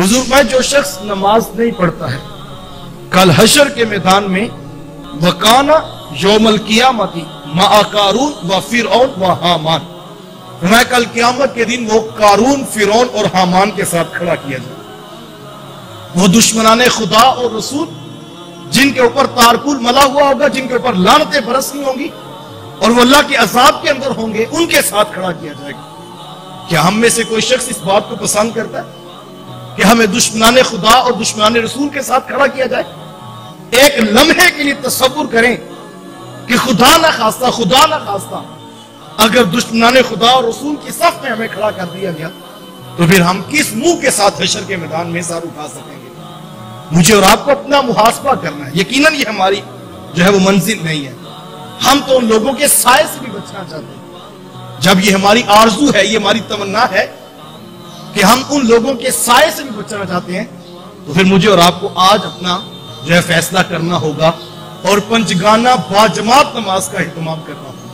حضور میں جو شخص نماز نہیں پڑھتا ہے کل حشر کے میدان میں وکانا یوم القیامت مع قارون و فرعون و حامان، میں کل قیامت کے دن وہ قارون، فرعون اور حامان کے ساتھ کھڑا کیا جائے، وہ دشمنان خدا اور رسول جن کے اوپر تارکول ملا ہوا ہوگا، جن کے اوپر لعنتیں برسنی ہوں گی اور وہ اللہ کے عذاب کے اندر ہوں گے، ان کے ساتھ کھڑا کیا جائے گا۔ کیا ہم میں سے کوئی شخص اس بات کو پسند کرتا ہے کہ ہمیں دشمنان خدا اور دشمنان رسول کے ساتھ کھڑا کیا جائے؟ ایک لمحے کے لیے تصور کریں کہ خدا نہ خواستہ اگر دشمنان خدا اور رسول کی صف میں ہمیں کھڑا کر دیا گیا تو پھر ہم کس منہ کے ساتھ حشر کے میدان میں سر اٹھا سکیں گے؟ مجھے اور آپ کو اپنا محاسبہ کرنا ہے۔ یقیناً یہ ہماری جو ہے وہ منزل نہیں ہے، ہم تو ان لوگوں کے سائے سے بھی بچنا چاہتے ہیں۔ جب یہ ہماری آرزو ہے، یہ ہماری تمنا ہے کہ ہم ان لوگوں کے سائے سے بھی بچنا چاہتے ہیں، تو پھر مجھے اور آپ کو آج اپنا جو ہے فیصلہ کرنا ہوگا اور پنجگانہ باجماعت نماز کا اہتمام کرنا ہوگا۔